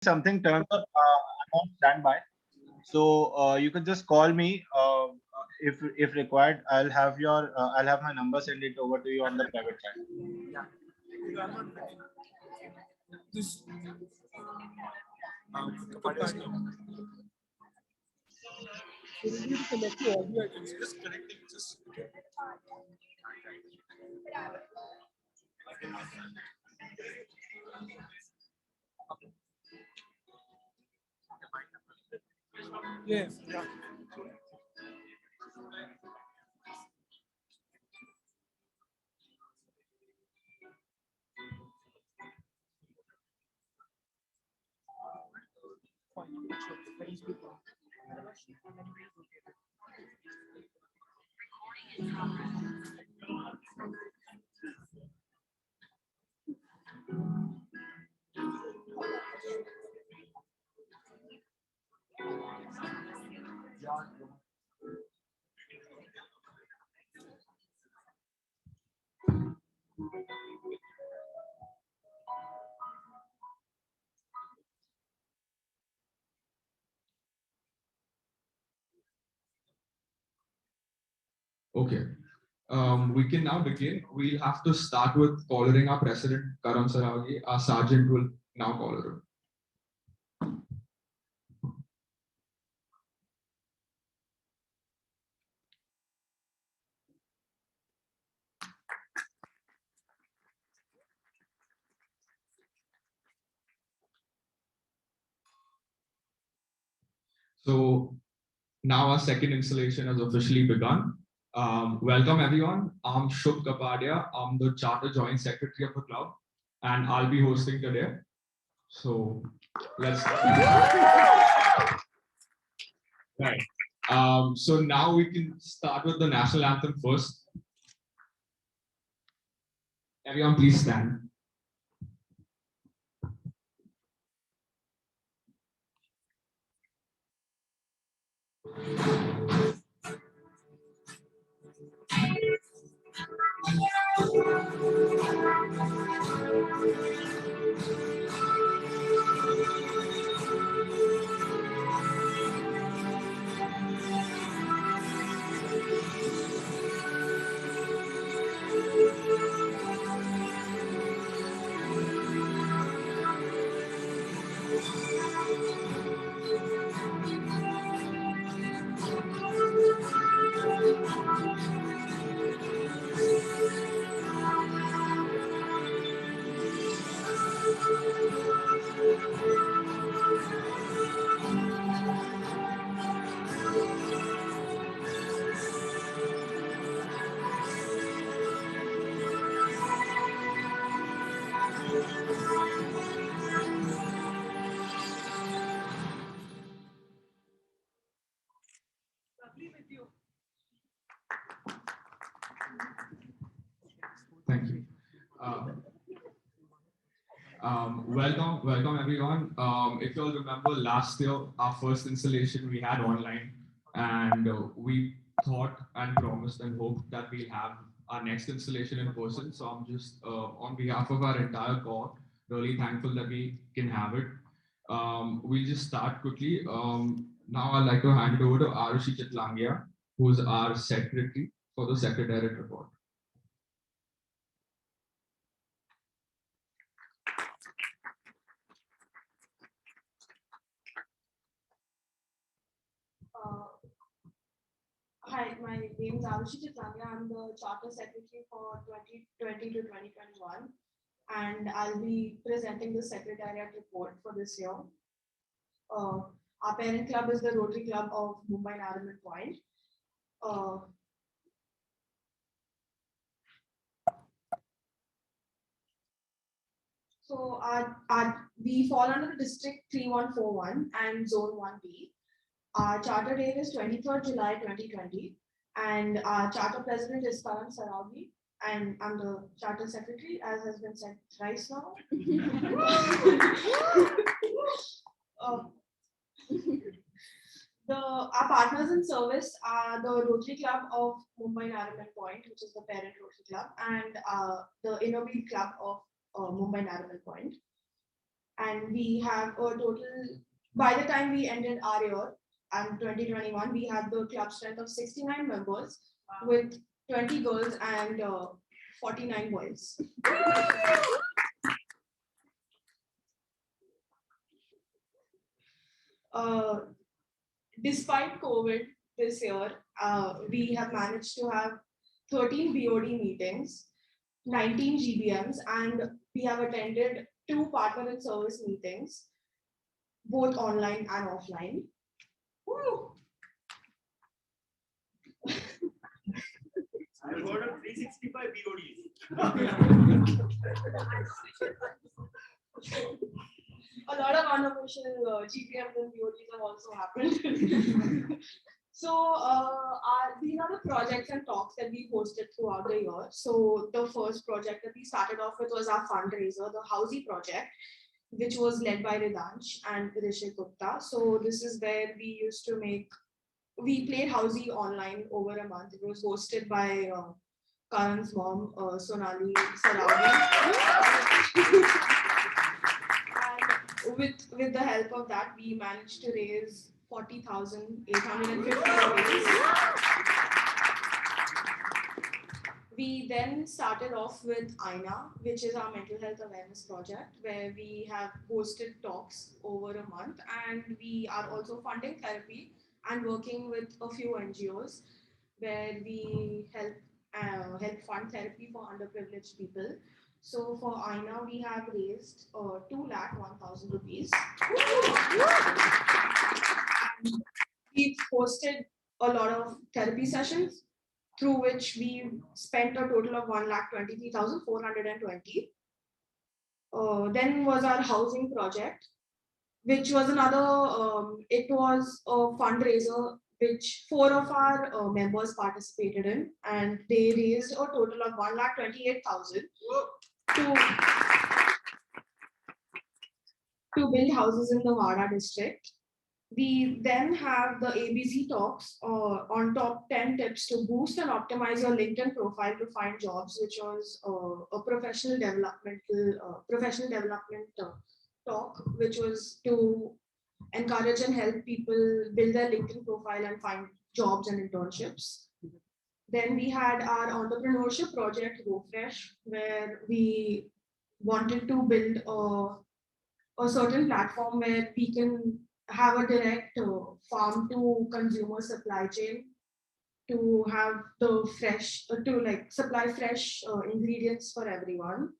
something turns up, I'm on standby. So you can just call me if required. I'll have my number, send it over to you on the private chat. Yes. Yeah. Okay. We can now begin. We'll have to start with collaring our president, Karam Saragi. Our sergeant will now collar him. So now our second installation has officially begun. Welcome everyone. I'm Shubh Kapadia. I'm the Charter Joint Secretary of the club, and I'll be hosting today. So let's right. So now we can start with the national anthem first. Everyone, please stand. Thank you. Welcome everyone. If you all remember last year, our first installation we had online, and we thought and promised and hoped that we'll have our next installation in person. So I'm just on behalf of our entire corps, really thankful that we can have it. We'll just start quickly. Now I'd like to hand it over to Arushi Chitlangia, who's our secretary for the secretariat report. Hi, my name is Arushi Chitlangia. I'm the Charter Secretary for 2020 to 2021, and I'll be presenting the Secretariat report for this year. Our parent club is the Rotary Club of Mumbai Nariman Point. We fall under the District 3141 and Zone 1B. Our charter date is 23rd July 2020, and our charter president is Karan Saragi, and I'm the charter secretary, as has been said thrice now. Our partners in service are the Rotary Club of Mumbai Nariman Point, which is the parent Rotary Club, and the Innovate Club of Mumbai Nariman Point. And we have a total, by the time we ended our year and 2021, we had the club strength of 69 members with 20 girls and 49 boys. Despite COVID this year, we have managed to have 13 BOD meetings, 19 GBMs, and we have attended 2 partner and service meetings, both online and offline. Woo! I've heard of 365 BODs. A lot of unofficial GPMs and BODs have also happened. So these are the projects and talks that we hosted throughout the year. So the first project that we started off with was our fundraiser, the Housey project, which was led by Ridansh and Rishik Gupta. So this is where we played Housey online over a month. It was hosted by Karan's mom, Sonali Saravi. And with the help of that, we managed to raise 40,850 rupees. We then started off with Aina, which is our mental health awareness project, where we have hosted talks over a month, and we are also funding therapy and working with a few NGOs where we help fund therapy for underprivileged people. So for Aina, we have raised 2,01,000 rupees. And we've hosted a lot of therapy sessions through which we spent a total of 1,23,420. Then was our housing project, which was another, it was a fundraiser which 4 of our members participated in, and they raised a total of 1,28,000 to build houses in the Wada district. We then have the ABC talks on top 10 tips to boost and optimize your LinkedIn profile to find jobs, which was a professional development talk, which was to encourage and help people build their LinkedIn profile and find jobs and internships. Then we had our entrepreneurship project, GoFresh, where we wanted to build a certain platform where we can have a direct farm to consumer supply chain to have the fresh, to like supply fresh ingredients for everyone.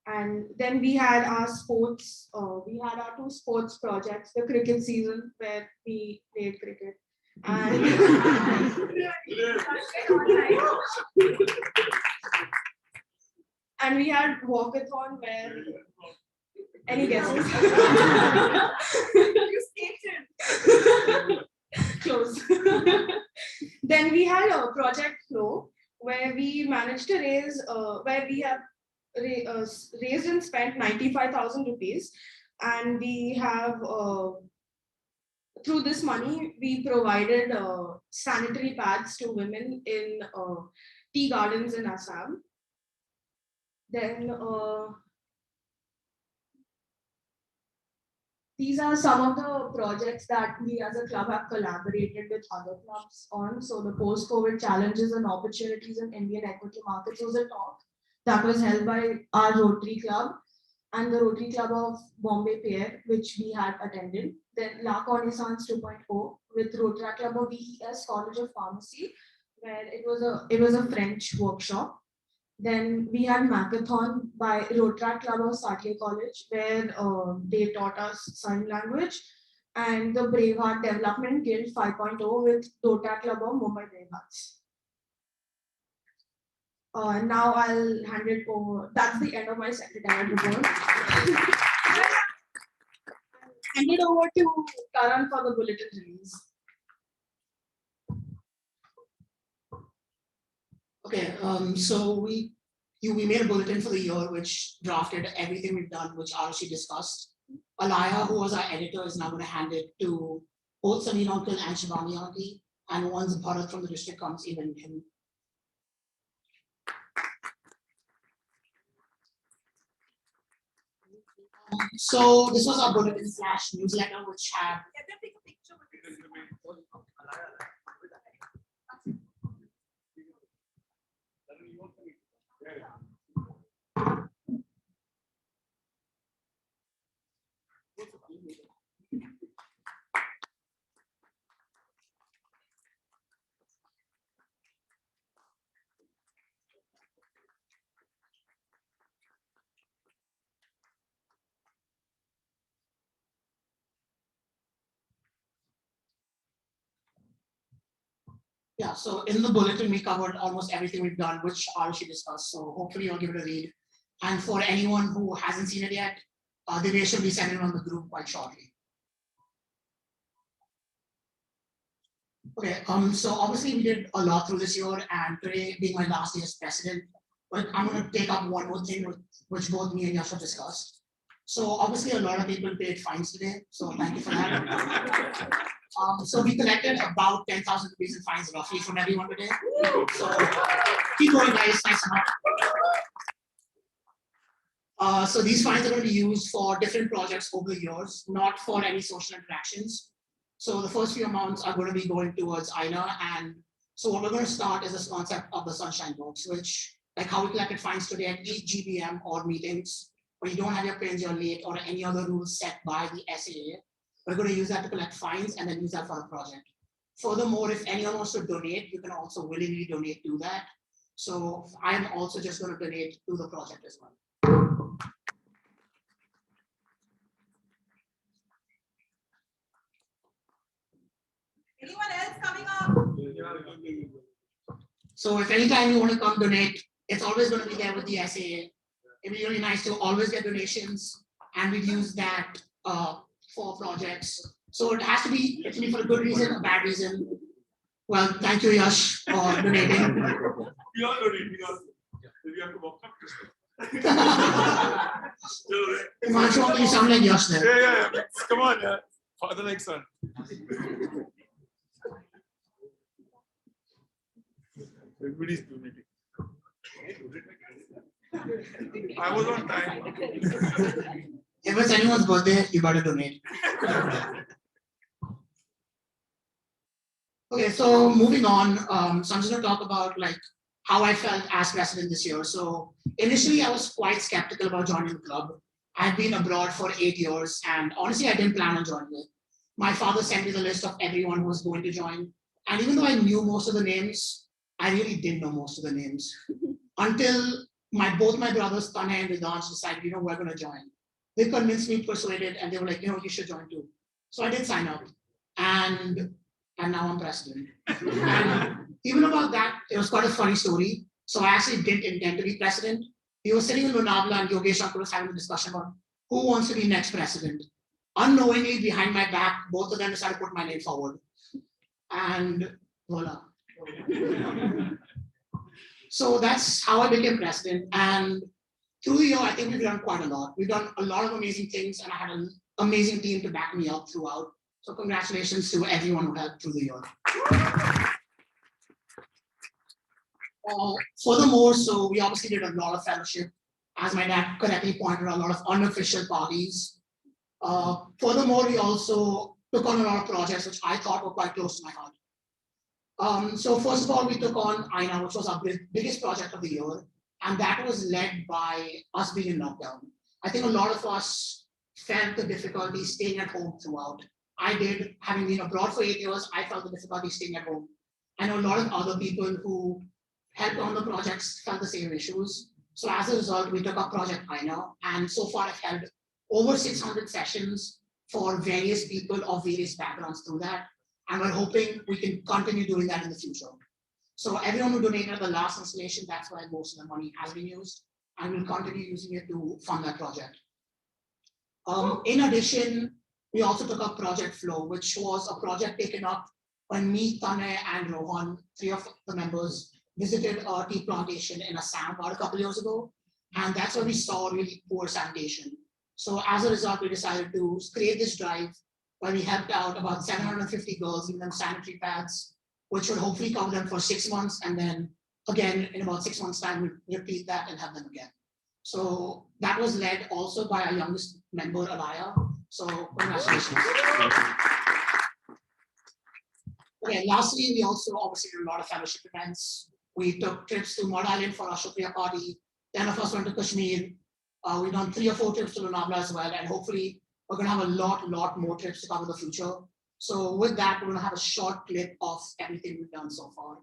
And then we had our sports, we had our 2 sports projects, the cricket season where we played cricket. And and we had walkathon where any guesses? You skated. Close. Then we had a project flow where we managed to raise, where we have raised and spent 95,000 rupees, and we have through this money we provided sanitary pads to women in tea gardens in Assam. Then these are some of the projects that we as a club have collaborated with other clubs on. So the post-COVID challenges and opportunities in Indian equity markets was a talk that was held by our Rotary Club and the Rotary Club of Bombay Pier, which we had attended. Then La Connaissance 2.0 with Rotary Club of VES College of Pharmacy, where it was a French workshop. Then we had Hackathon by Rotary Club of Satya College, where they taught us sign language, and the Braveheart Development Guild 5.0 with Rotary Club of Mumbai Bravehearts. Now I'll hand it over. That's the end of my secretariat report. Hand it over to Karan for the bulletin release. Okay, so we made a bulletin for the year which drafted everything we've done, which Arushi discussed. Alaya, who was our editor, is now going to hand it to both Sameer uncle and Shivani auntie, and once Bharat from the district comes, even him. So this was our bulletin slash newsletter, which had yeah, so in the bulletin, we covered almost everything we've done, which Arushi discussed. So hopefully you'll give it a read. And for anyone who hasn't seen it yet, they should be sent it on the group quite shortly. Okay, so obviously we did a lot through this year, and today being my last day as president, but I'm going to take up one more thing which both me and Yash have discussed. So obviously a lot of people paid fines today, so thank you for that. So we collected about 10,000 rupees in fines roughly from everyone today. So keep going, guys. Nice enough. So these fines are going to be used for different projects over the years, not for any social interactions. So the first few amounts are going to be going towards Aina. And so what we're going to start is this concept of the Sunshine Box, which like how we collected fines today at each GBM or meetings where you don't have your pins, you're late, or any other rules set by the SAA. We're going to use that to collect fines and then use that for a project. Furthermore, if anyone wants to donate, you can also willingly donate to that. So I'm also just going to donate to the project as well. Anyone else coming up? So if anytime you want to come donate, it's always going to be there with the SAA. It'd be really nice to always get donations, and we've used that for projects. So it has to be, it can be for a good reason, a bad reason. Well, thank you, Yash, for donating. We all donate because we have to walk up. Himanshu, you sound like Yash there. Yeah. Come on, yeah. Father like son. Everybody's donating. I was on time. If it's anyone's birthday, you gotta donate. Okay, so moving on, so I'm just gonna talk about like how I felt as president this year. So initially I was quite skeptical about joining the club. I've been abroad for 8 years, and honestly, I didn't plan on joining it. My father sent me the list of everyone who was going to join. And even though I knew most of the names, I really didn't know most of the names until both my brothers, Tanay and Ridansh, decided, we're gonna join. They convinced me, persuaded, and they were like, you should join too. So I did sign up, and now I'm president. And even about that, it was quite a funny story. So I actually didn't intend to be president. We were sitting in Lonavala, and Yogesh Uncle was having a discussion about who wants to be next president. Unknowingly, behind my back, both of them decided to put my name forward. And voila. So that's how I became president. And through the year, I think we've done quite a lot. We've done a lot of amazing things, and I had an amazing team to back me up throughout. So congratulations to everyone who helped through the year. Furthermore, so we obviously did a lot of fellowship. As my dad correctly pointed out, a lot of unofficial parties. Furthermore, we also took on a lot of projects which I thought were quite close to my heart. So first of all, we took on Aina, which was our biggest project of the year. And that was led by us being in lockdown. I think a lot of us felt the difficulty staying at home throughout. I did, having been abroad for 8 years, I felt the difficulty staying at home. I know a lot of other people who helped on the projects felt the same issues. So as a result, we took up Project Aina, and so far I've held over 600 sessions for various people of various backgrounds through that. And we're hoping we can continue doing that in the future. So everyone who donated the last installation, that's why most of the money has been used, and we'll continue using it to fund that project. In addition, we also took up Project Flow, which was a project taken up when me, Tanay, and Rohan, 3 of the members, visited a tea plantation in Assam about a couple years ago. And that's where we saw really poor sanitation. So as a result, we decided to create this drive where we helped out about 750 girls, giving them sanitary pads, which would hopefully cover them for 6 months. And then again, in about 6 months' time, we repeat that and have them again. So that was led also by our youngest member, Alaya. So congratulations. Okay, lastly, we also obviously did a lot of fellowship events. We took trips to Mud Island for our Shukriya party. 10 of us went to Kashmir. We've done 3 or 4 trips to Lonavala as well. And hopefully we're gonna have a lot more trips to come in the future. So with that, we're gonna have a short clip of everything we've done so far.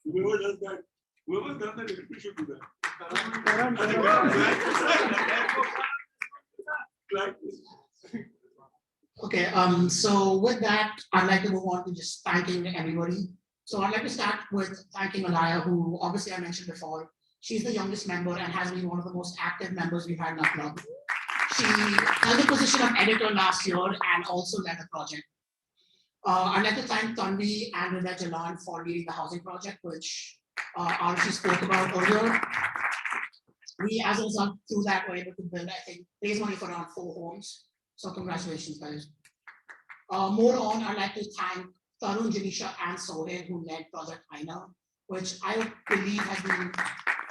Whoever does that, whoever's done that, we should do that. Okay, so with that, I'd like to move on to just thanking everybody. So I'd like to start with thanking Alaya, who obviously I mentioned before. She's the youngest member and has been one of the most active members we've had in our club. She held the position of editor last year and also led the project. I'd like to thank Tanvi and Rida Jalan for leading the housing project, which Archie spoke about earlier. We, as a result, through that, were able to build, I think, raise money for around 4 homes. So congratulations, guys. More on, I'd like to thank Tarun, Janisha, and Sohail, who led Project Aina, which I believe has been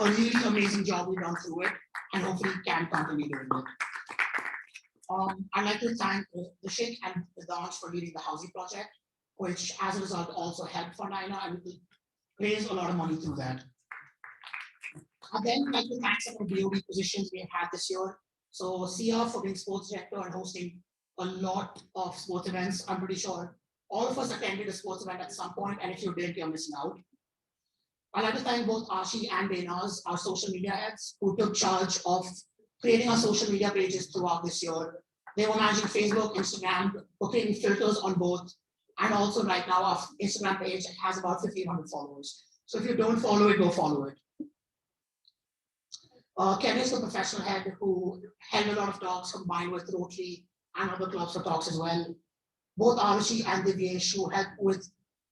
a really amazing job we've done through it, and hopefully can continue doing it. I'd like to thank Rishik and Vedansh for leading the housing project, which as a result also helped fund Aina, and we raised a lot of money through that. I'd then like to thank some of the BOD positions we have had this year. So Sia for being sports director and hosting a lot of sports events. I'm pretty sure all of us attended a sports event at some point, and if you didn't, you're missing out. I'd like to thank both Ashi and Benaz, our social media heads, who took charge of creating our social media pages throughout this year. They were managing Facebook, Instagram, putting filters on both. And also right now our Instagram page has about 1,500 followers. So if you don't follow it, go follow it. Ken is the professional head who held a lot of talks combined with Rotary and other clubs for talks as well. Both Arushi and Divyesh who helped with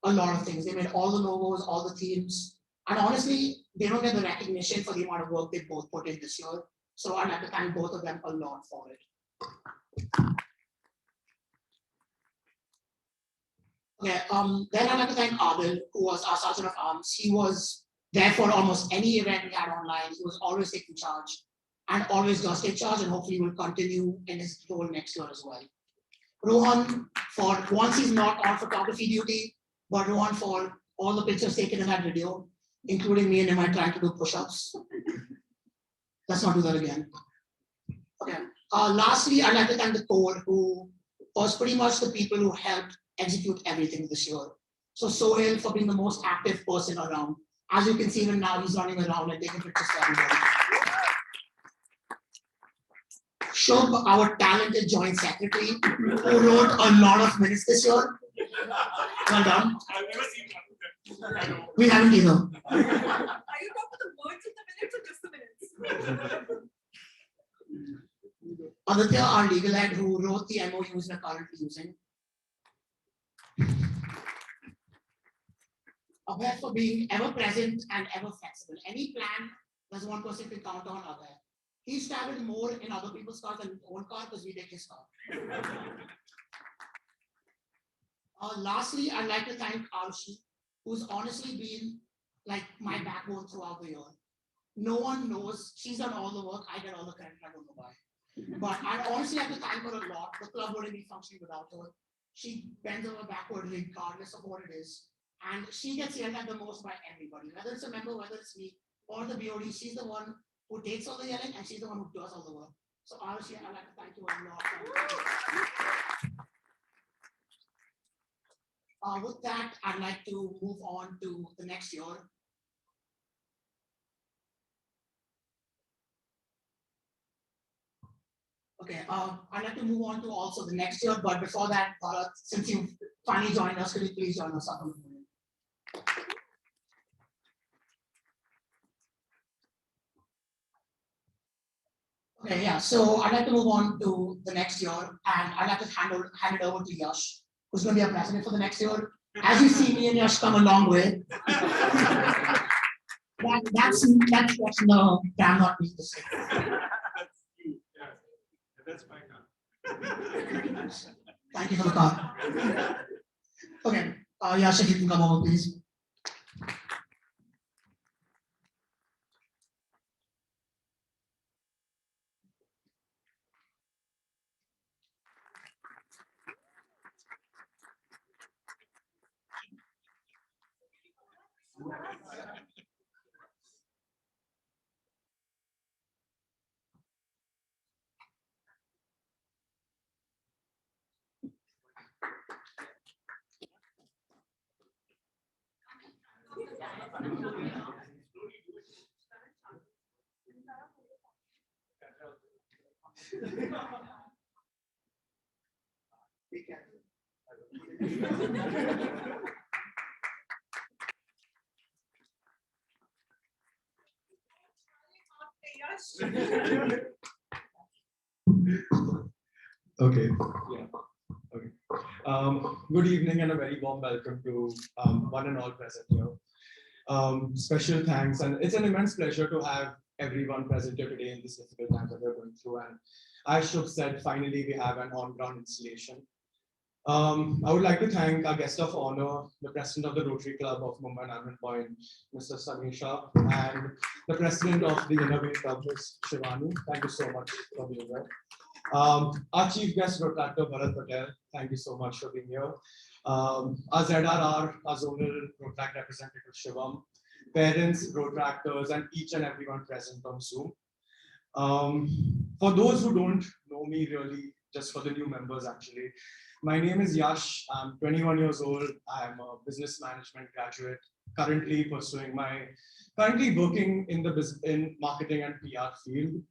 a lot of things. They made all the logos, all the themes. And honestly, they don't get the recognition for the amount of work they both put in this year. So I'd like to thank both of them a lot for it. Okay, then I'd like to thank Adil, who was our Sergeant of Arms. He was there for almost any event we had online. He was always taking charge and always does take charge, and hopefully will continue in his role next year as well. Rohan, for once he's not on photography duty, but Rohan for all the pictures taken in that video, including me and him trying to do push-ups. Let's not do that again. Okay. Lastly, I'd like to thank the core, who was pretty much the people who helped execute everything this year. So Sohail for being the most active person around. As you can see even now, he's running around and taking pictures for everybody. Shobh, our talented joint secretary, who wrote a lot of minutes this year. Well done. I've never seen that. We haven't either. Are you talking the words of the minutes or just the minutes? Aditya, our legal head, who wrote the MOUs we're currently using. Abhay for being ever present and ever flexible. Any plan, there's one person to count on Abhay. He's traveled more in other people's cars than his own car because we take his car. Lastly, I'd like to thank Arushi, who's honestly been like my backbone throughout the year. No one knows, she's done all the work, I get all the credit, I don't know why. But I'd honestly like to thank her a lot. The club wouldn't be functioning without her. She bends over backward regardless of what it is. And she gets yelled at the most by everybody, whether it's a member, whether it's me, or the BOD. She's the one who takes all the yelling, and she's the one who does all the work. So Arushi, I'd like to thank you a lot. With that, I'd like to move on to the next year. Okay, I'd like to move on to also the next year, but before that, Bharat, since you finally joined us, could you please join us up on the podium? Okay, yeah, so I'd like to move on to the next year, and I'd like to hand it over to Yash, who's going to be our president for the next year. As you see, me and Yash come a long way. That's no, I'm not being the same. That's you. Yeah. That's my car. Thank you for the call. Okay, Yash, if you can come over, please. Okay. Yeah. Okay. Good evening and a very warm welcome to one and all present here. Special thanks, and it's an immense pleasure to have everyone present here today in this difficult time that we're going through. And as Shubh said, finally we have an on-ground installation. I would like to thank our guest of honor, the president of the Rotary Club of Mumbai Nariman Point, Mr. Samir Shah, and the president of the Innovate Club, Ms. Shivani. Thank you so much for being here. Our chief guest, Rotractor Bharat Patel, thank you so much for being here. Our ZRR, our zonal Rotract representative Shivam, parents, Rotractors, and each and everyone present on Zoom. For those who don't know me really, just for the new members actually, my name is Yash. I'm 21 years old. I'm a business management graduate, currently working in in marketing and PR field.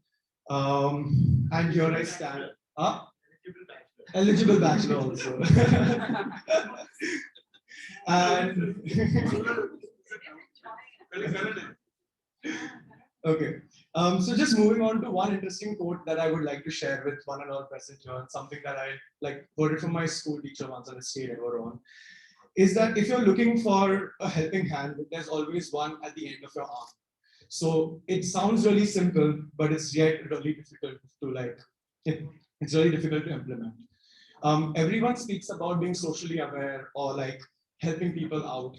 And here I stand. Eligible bachelor also. And okay. So just moving on to one interesting quote that I would like to share with one and all present here, and something that I heard it from my school teacher once and I stayed ever on, is that if you're looking for a helping hand, there's always one at the end of your arm. So it sounds really simple, but it's yet really difficult to it's really difficult to implement. Everyone speaks about being socially aware or helping people out,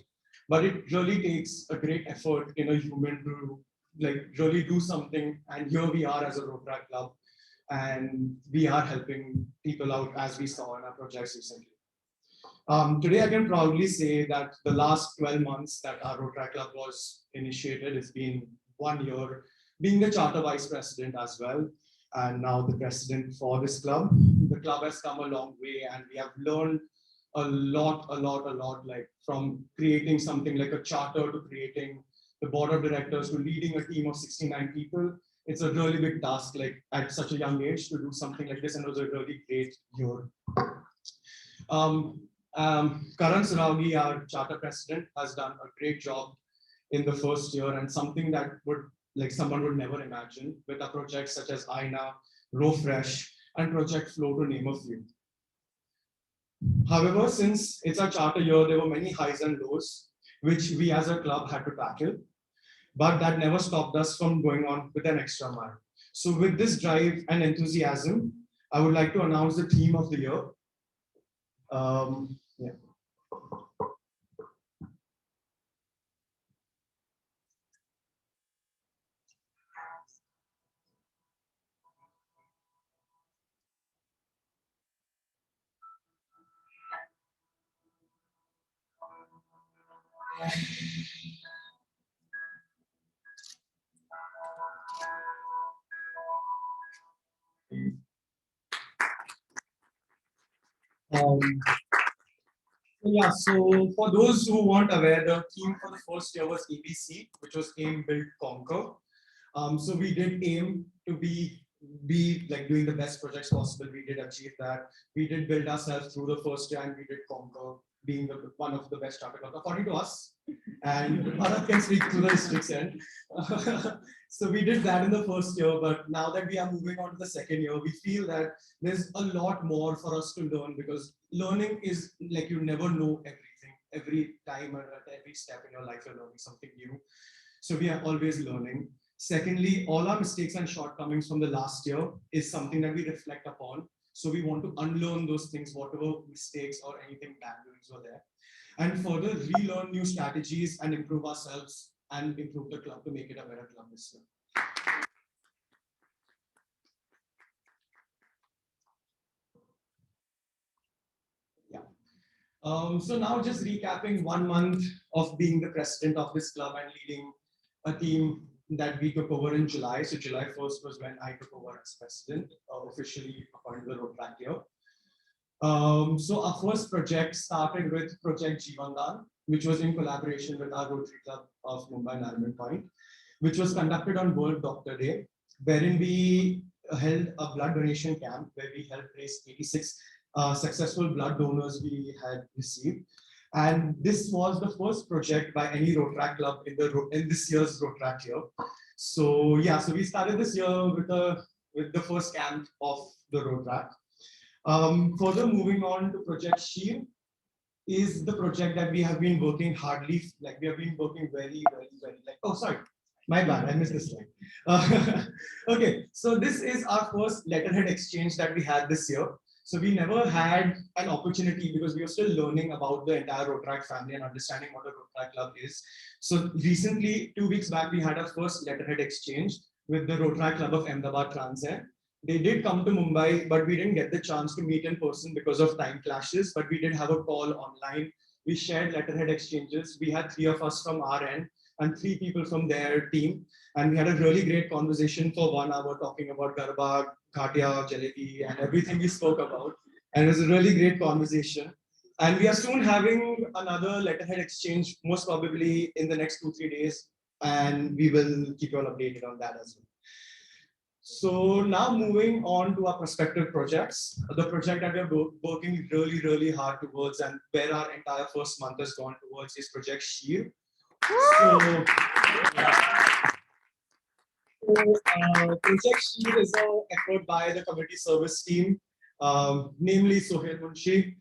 but it really takes a great effort in a human to really do something. And here we are as a Rotaract Club, and we are helping people out as we saw in our projects recently. Today, I can proudly say that the last 12 months that our Rotaract Club was initiated, it's been 1 year, being the charter vice president as well, and now the president for this club. The club has come a long way, and we have learned a lot, from creating something like a charter to creating the board of directors to leading a team of 69 people. It's a really big task, at such a young age, to do something like this, and it was a really great year. Karan Saragi, our charter president, has done a great job in the first year, and something that someone would never imagine, with our projects such as Aina, RowFresh, and Project Flow, to name a few. However, since it's our charter year, there were many highs and lows, which we as a club had to tackle, but that never stopped us from going on with an extra mile. So with this drive and enthusiasm, I would like to announce the theme of the year. Yeah. Yeah, so for those who weren't aware, the theme for the first year was ABC, which was Aim, Build, Conquer. So we did aim to be be like doing the best projects possible. We did achieve that. We did build ourselves through the first year, and we did conquer being one of the best charter clubs according to us. And Bharat can speak to the district's end. So we did that in the first year, but now that we are moving on to the second year, we feel that there's a lot more for us to learn, because learning is like you never know everything. Every time or at every step in your life, you're learning something new. So we are always learning. Secondly, all our mistakes and shortcomings from the last year is something that we reflect upon. So we want to unlearn those things, whatever mistakes or anything bad doings were there, and further relearn new strategies and improve ourselves and improve the club to make it a better club this year. So now just recapping 1 month of being the president of this club and leading a team that we took over in July. So July 1st was when I took over as president, officially according to the road track year. So our first project started with Project Jeevandan, which was in collaboration with our Rotary Club of Mumbai Nariman Point, which was conducted on World Doctor Day, wherein we held a blood donation camp where we helped raise 86 successful blood donors we had received. And this was the first project by any road track club in this year's road track year. So yeah, so we started this year with the first camp of the road track. Further moving on to Project Shield is the project that we have been working hardly, like we have been working very, like, oh, sorry, my bad, I missed this slide. Okay, so this is our first letterhead exchange that we had this year. So we never had an opportunity because we were still learning about the entire road track family and understanding what a road track club is. So recently, 2 weeks back, we had our first letterhead exchange with the road track club of Ahmedabad Transit. They did come to Mumbai, but we didn't get the chance to meet in person because of time clashes, but we did have a call online. We shared letterhead exchanges. We had 3 of us from our end and 3 people from their team. And we had a really great conversation for 1 hour talking about Garba, Ghatia, Jalebi, and everything we spoke about. And it was a really great conversation. And we are soon having another letterhead exchange, most probably in the next 2-3 days. And we will keep you all updated on that as well. So now moving on to our prospective projects, the project that we are working really hard towards and where our entire first month has gone towards is Project Sheer. So, Project Sheer is an effort by the community service team, namely Sohail Munshi,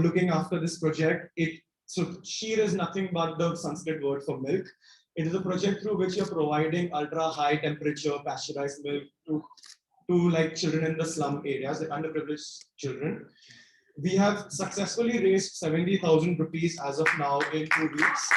looking after this project. So Sheer is nothing but the Sanskrit word for milk. It is a project through which you're providing ultra high temperature pasteurized milk to like children in the slum areas, the underprivileged children. We have successfully raised 70,000 rupees as of now in 2 weeks.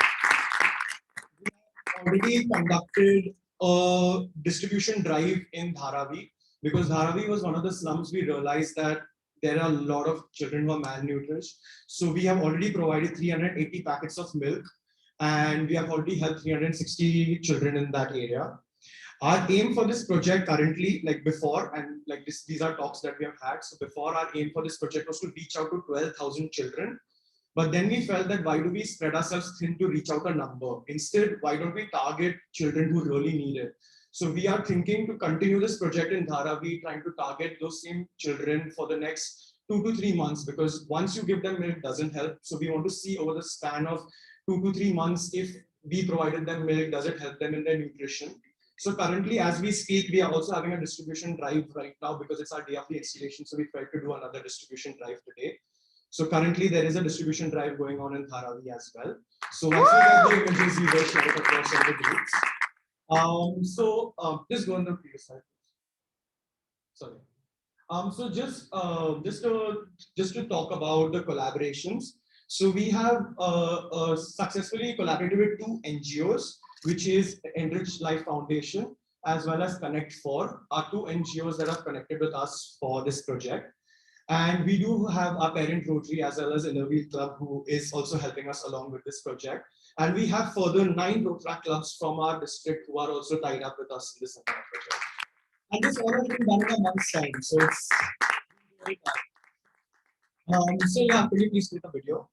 We have already conducted a distribution drive in Dharavi, because Dharavi was one of the slums. We realized that there are a lot of children who are malnourished. So we have already provided 380 packets of milk, and we have already helped 360 children in that area. Our aim for this project currently, like before, and like these are talks that we have had. So before, our aim for this project was to reach out to 12,000 children. But then we felt that why do we spread ourselves thin to reach out a number? Instead, why don't we target children who really need it? So we are thinking to continue this project in Dharavi, trying to target those same children for the next 2 to 3 months, because once you give them milk, doesn't help. So we want to see over the span of 2 to 3 months, if we provided them milk, does it help them in their nutrition? So currently, as we speak, we are also having a distribution drive right now because it's our day of the installation. So we tried to do another distribution drive today. So currently, there is a distribution drive going on in Dharavi as well. So once we get the images, we will share it across all the groups. Just go on the previous slide. Sorry. So just to talk about the collaborations. So we have successfully collaborated with 2 NGOs, which is Enrich Life Foundation as well as Connect4, are 2 NGOs that have connected with us for this project. And we do have our parent Rotary as well as Innerwheel Club, who is also helping us along with this project. And we have further 9 road track clubs from our district who are also tied up with us in this entire project. And this all has been done in a month's time, so it's very tough. So yeah, could you please click the video?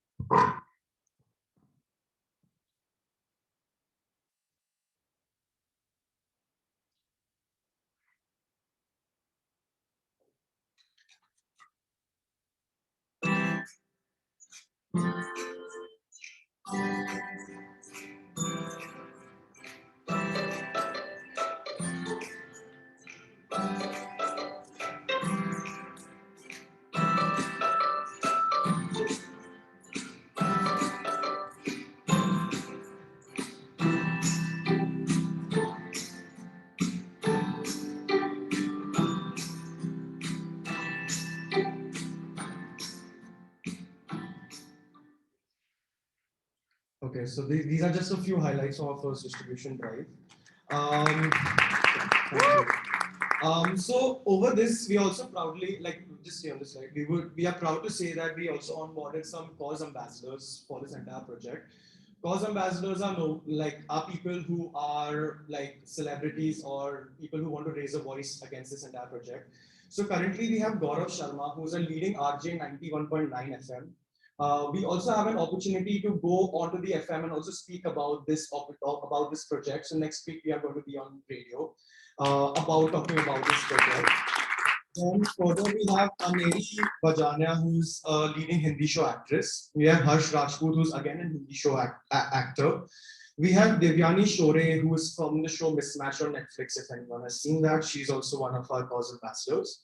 Okay, so these are just a few highlights of our first distribution drive. Um, thank you. So over this, we also proudly, like just see on the slide, we are proud to say that we also onboarded some cause ambassadors for this entire project. Cause ambassadors are are people who are like celebrities or people who want to raise a voice against this entire project. So currently we have Gaurav Sharma, who's a leading RJ 91.9 FM. We also have an opportunity to go onto the FM and also speak about this project. So next week we are going to be on radio about talking about this project. Then further we have Aneri Bajania, who's a leading Hindi show actress. We have Harsh Rajput, who's again a Hindi show actor. We have Devyani Shore, who is from the show Mismatch on Netflix. If anyone has seen that, she's also one of our cause ambassadors.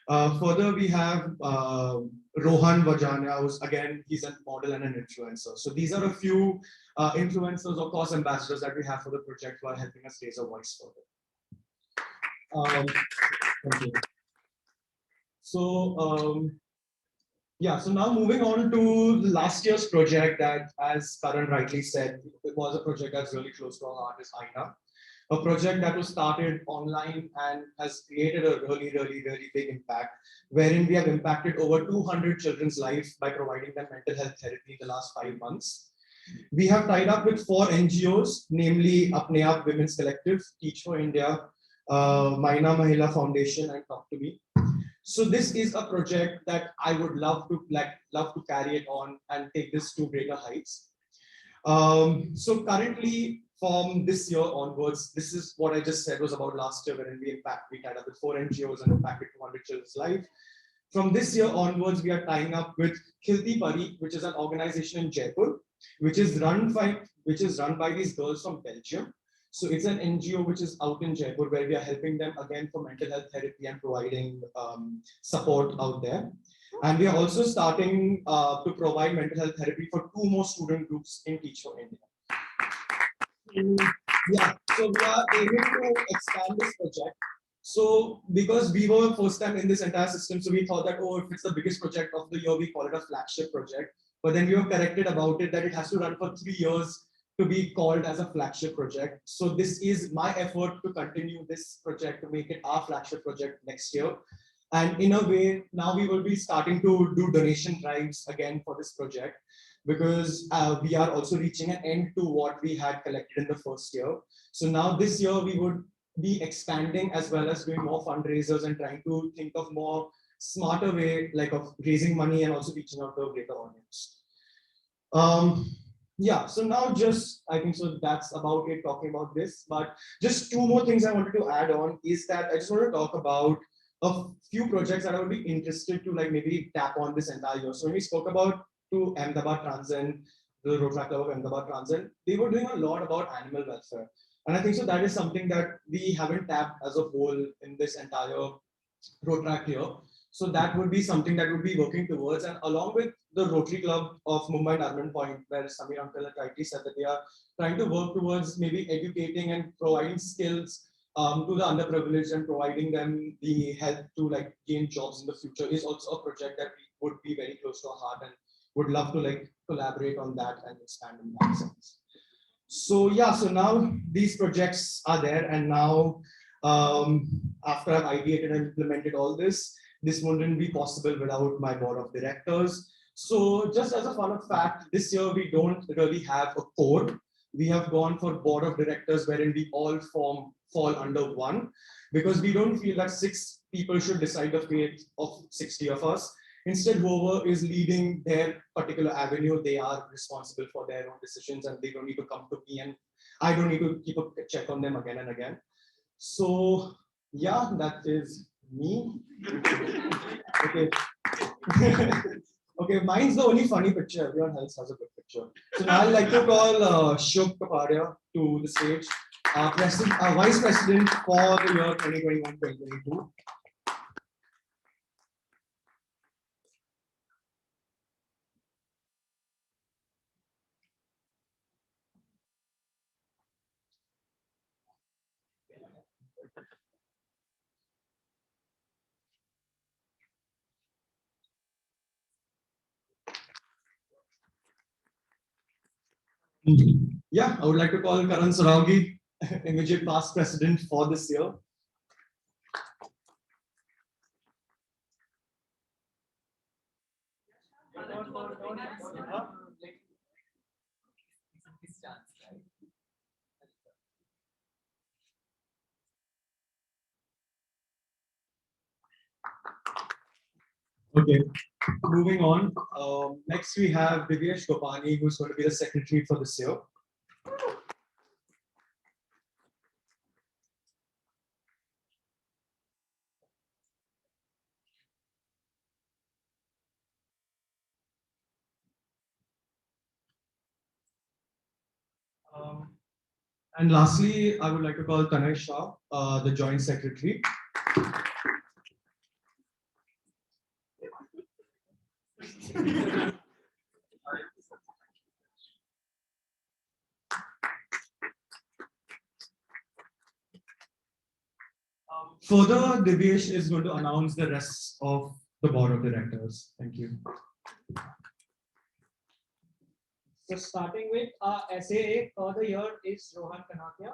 Further, we have Rohan Vajania, who's again, he's a model and an influencer. So these are a few influencers or cause ambassadors that we have for the project who are helping us raise a voice further. Thank you. So yeah, so now moving on to last year's project that, as Karan rightly said, it was a project that's really close to our heart, is Aina. A project that was started online and has created a really big impact, wherein we have impacted over 200 children's lives by providing them mental health therapy in the last 5 months. We have tied up with 4 NGOs, namely Apne Aap Women's Collective, Teach for India, Maina Mahila Foundation, and Talk to Me. So this is a project that I would love to carry it on and take this to greater heights. So currently, from this year onwards, this is what I just said was about last year, wherein we tied up with 4 NGOs and impacted 200 children's life. From this year onwards, we are tying up with Khilti Pari, which is an organization in Jaipur, which is run by these girls from Belgium. So it's an NGO which is out in Jaipur, where we are helping them again for mental health therapy and providing support out there. And we are also starting to provide mental health therapy for 2 more student groups in Teach for India. Yeah, so we are aiming to expand this project. So because we were first time in this entire system, so we thought that, oh, if it's the biggest project of the year, we call it a flagship project. But then we were corrected about it that it has to run for 3 years to be called as a flagship project. So this is my effort to continue this project, to make it our flagship project next year. And in a way, now we will be starting to do donation drives again for this project, because we are also reaching an end to what we had collected in the first year. So now this year we would be expanding as well as doing more fundraisers and trying to think of more smarter way, like of raising money and also reaching out to a greater audience. Yeah, so now I think so that's about it talking about this, but just 2 more things I wanted to add on is that I just want to talk about a few projects that I would be interested to like maybe tap on this entire year. So when we spoke about to Ahmedabad Transcend, the Rotaract Club of Ahmedabad Transcend, they were doing a lot about animal welfare. And I think so that is something that we haven't tapped as a whole in this entire Rotaract year. So that would be something that would be working towards, and along with the Rotary Club of Mumbai Narman Point, where Samir Uncle rightly said that they are trying to work towards maybe educating and providing skills to the underprivileged and providing them the help to like gain jobs in the future, is also a project that we would be very close to our heart and would love to like collaborate on that and expand in that sense. So yeah, so now these projects are there, and now after I've ideated and implemented all this wouldn't be possible without my board of directors. So just as a fun fact, this year we don't really have a core. We have gone for board of directors wherein we all fall under one, because we don't feel that 6 people should decide the fate of 60 of us. Instead, whoever is leading their particular avenue, they are responsible for their own decisions, and they don't need to come to me, and I don't need to keep a check on them again and again. So yeah, that is me. Okay. Okay, mine's the only funny picture. Everyone else has a good picture. So now I'd like to call Shubh Kapadia to the stage, Vice President for the year 2021-2022. Yeah, I would like to call Karan Saraugi, immediate past president for this year. Okay, moving on. Next we have Divyesh Gopani, who's going to be the secretary for this year. And lastly, I would like to call Tanay Shah, the joint secretary. Further, Divyesh is going to announce the rest of the board of directors. Thank you. So starting with SAA for the year is Rohan Kanakia.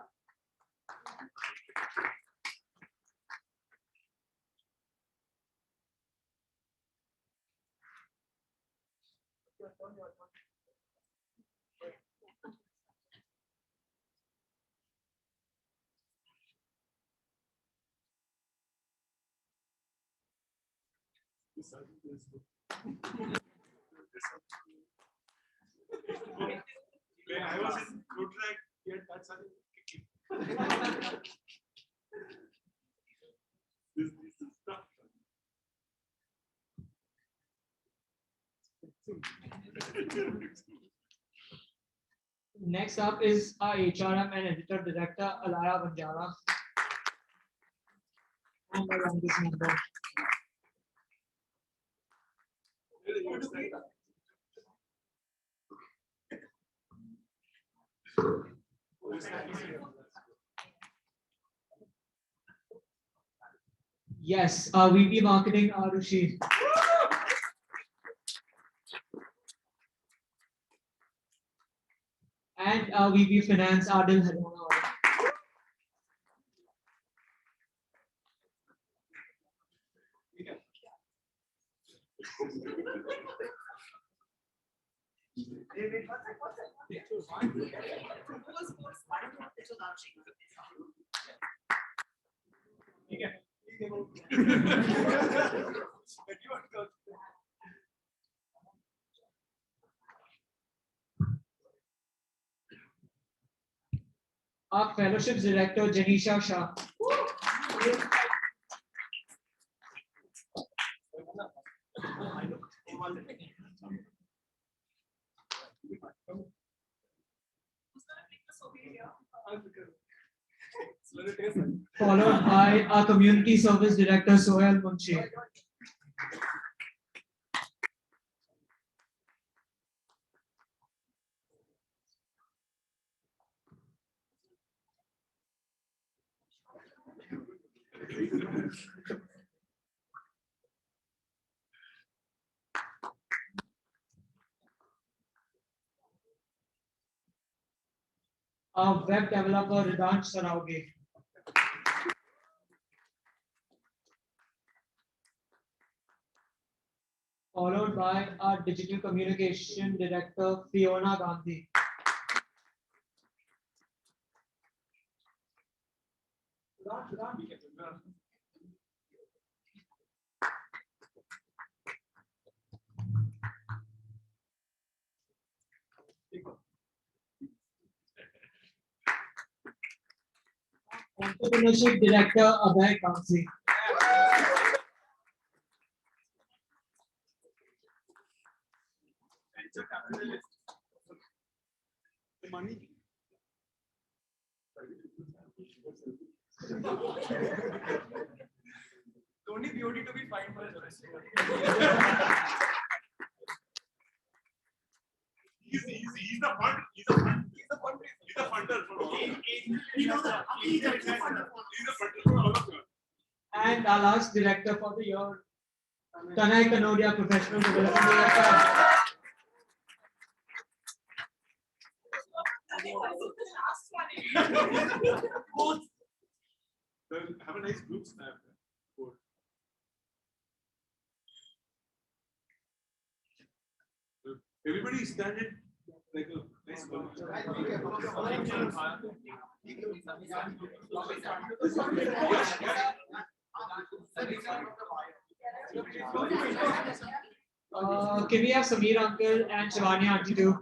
When I was in good track, yet that's kicking. This is tough. Next up is our HRM and editor director Alaya Banjara. And my youngest member. Yes, VP Marketing Arushi. And VP Finance Adil Harana. Our Fellowships Director Janisha Shah. Followed by our Community Service Director Sohail Munshi. Our web developer Ridansh Saraugi. Followed by our digital communication director Fiona Gandhi. Entrepreneurship Director Abhay Kamsi. Venture capitalist. The money. Only BOD to be fined for his He's the fund. He's the funder. He's the funder for all of you. And our last director for the year, Tanay Kanodia, Professional Development Director. the last one. Both. Well, have a nice group snap. Both. Everybody stand it like a nice Can we have Sameer uncle and Shivani auntie too?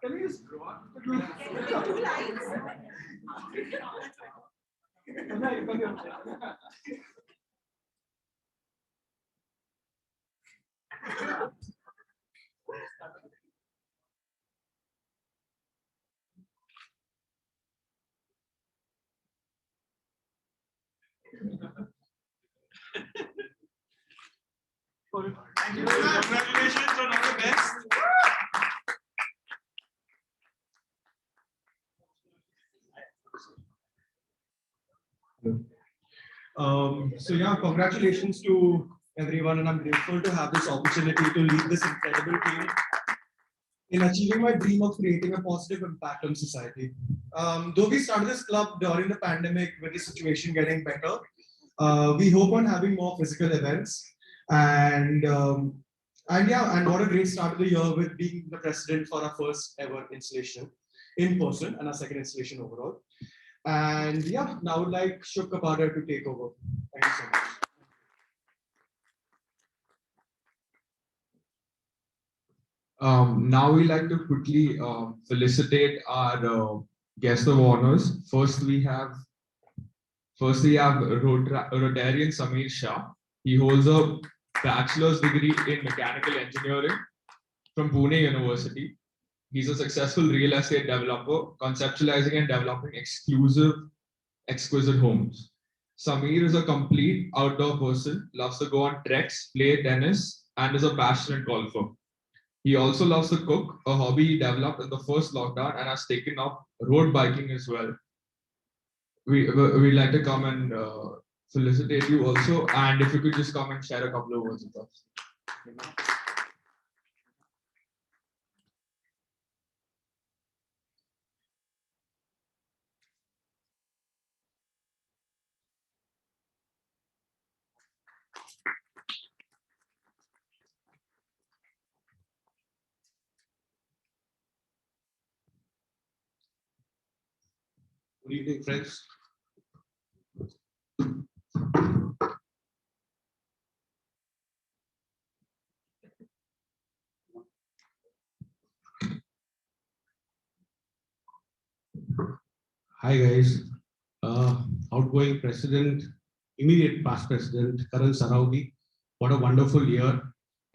Can we just draw? Two lines. Thank you. Congratulations on all the best. So yeah, congratulations to everyone, and I'm grateful to have this opportunity to lead this incredible team in achieving my dream of creating a positive impact on society. Though we started this club during the pandemic with the situation getting better, we hope on having more physical events, and yeah, and what a great start of the year with being the president for our first ever installation in person and our second installation overall. And yeah, now I would like Shubh Kapadia to take over. Thank you so much. Now we like to quickly felicitate our guest of honors. First we have Rotarian Sameer Shah. He holds a bachelor's degree in mechanical engineering from Pune University. He's a successful real estate developer, conceptualizing and developing exclusive, exquisite homes. Sameer is a complete outdoor person, loves to go on treks, play tennis, and is a passionate golfer. He also loves to cook, a hobby he developed in the first lockdown and has taken up road biking as well. We'd like to come and felicitate you also, and if you could just come and share a couple of words with us. Good evening, friends. Hi guys, outgoing president, immediate past president, Karan Saraudi. What a wonderful year.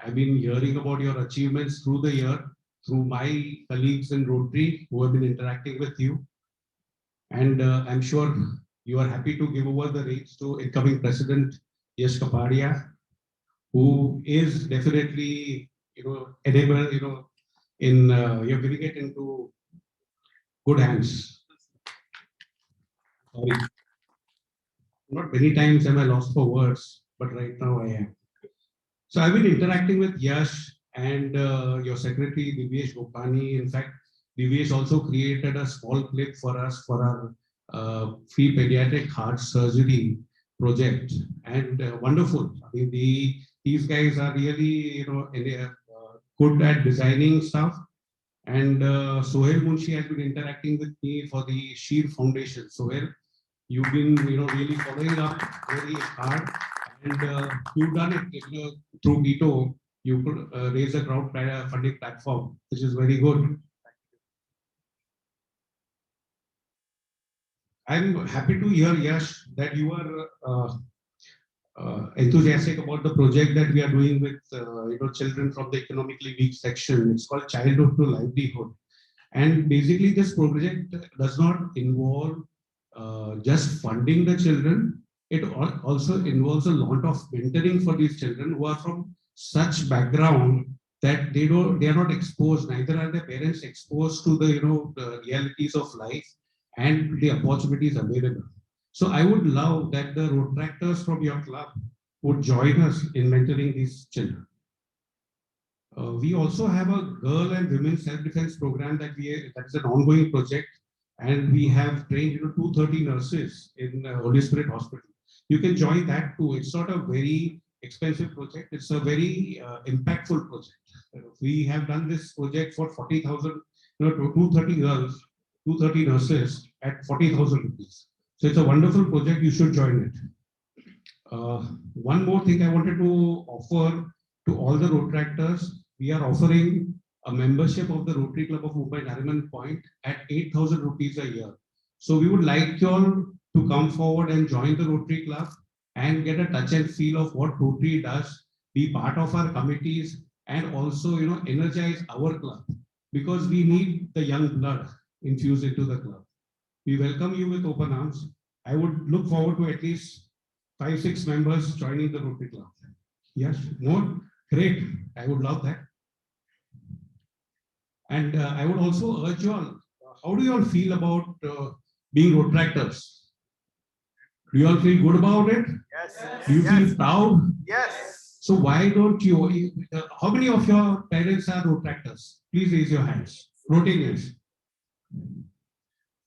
I've been hearing about your achievements through the year, through my colleagues in Rotary who have been interacting with you. And I'm sure you are happy to give over the reins to incoming president, Yash Kapadia, who is definitely, enable, you're giving it into good hands. Sorry. Not many times am I lost for words, but right now I am. So I've been interacting with Yash and your secretary, Divyesh Gopani. In fact, Divyesh also created a small clip for us for our free pediatric heart surgery project. And wonderful. I mean, these guys are really, good at designing stuff. And Sohail Munshi has been interacting with me for the Sheer Foundation. Sohail, you've been, really following up very hard, and you've done it, through Gito. You could raise a crowdfunding platform, which is very good. I'm happy to hear, Yash, that you are enthusiastic about the project that we are doing with children from the economically weak section. It's called Childhood to Livelihood. And basically, this project does not involve just funding the children. It also involves a lot of mentoring for these children who are from such background that they are not exposed, neither are their parents exposed to the the realities of life and the opportunities available. So I would love that the road tractors from your club would join us in mentoring these children. We also have a girl and women self-defense program that is an ongoing project, and we have trained 230 nurses in Holy Spirit Hospital. You can join that too. It's not a very expensive project. It's a very impactful project. We have done this project for 40,000, 230 girls, 230 nurses at 40,000 rupees. So it's a wonderful project. You should join it. One more thing I wanted to offer to all the road tractors. We are offering a membership of the Rotary Club of Mumbai Nariman Point at 8,000 rupees a year. So we would like you all to come forward and join the Rotary Club and get a touch and feel of what Rotary does, be part of our committees, and also energize our club, because we need the young blood infused into the club. We welcome you with open arms. I would look forward to at least 5-6 members joining the Rotary Club. Yes, more? Great. I would love that. And I would also urge you all, how do you all feel about being road tractors? Do you all feel good about it? Yes. Do you feel proud? Yes. So why don't you, how many of your parents are road tractors? Please raise your hands. Rotarians.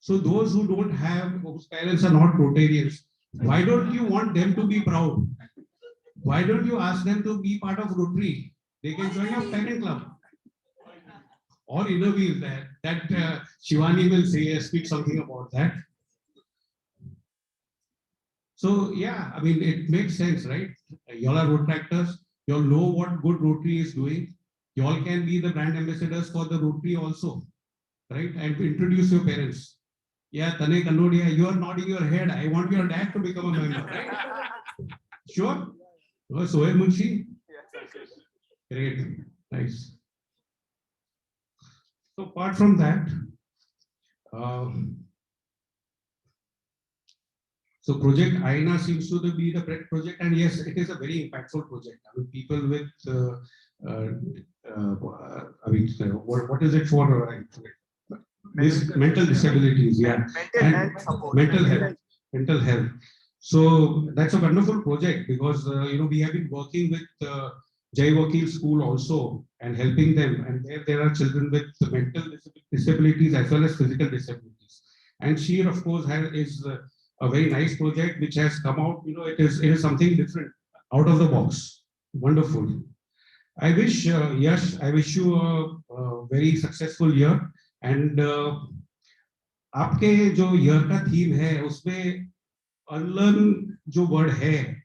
So those who don't have, whose parents are not Rotarians, why don't you want them to be proud? Why don't you ask them to be part of Rotary? They can join your parent club. Or interview that Shivani will say, speak something about that. So yeah, I mean, it makes sense, right? You all are road tractors. You all know what good Rotary is doing. You all can be the brand ambassadors for the Rotary also, right? And to introduce your parents. Yeah, Tane Kanodia, you are nodding your head. I want your dad to become a member, right? Sure? Sohail Munshi? Great, nice. So apart from that, so Project Aina seems to be the project, and yes, it is a very impactful project. I mean, people with, what is it for? Mental disabilities, yeah. Mental health. So that's a wonderful project because, we have been working with Jai Vakil School also and helping them. And there are children with mental disabilities as well as physical disabilities. And she, of course, is a very nice project which has come out. It is something different, out of the box. Wonderful. I wish, Yash, I wish you a very successful year. And आपके जो year का theme है, उसमें unlearn जो word है,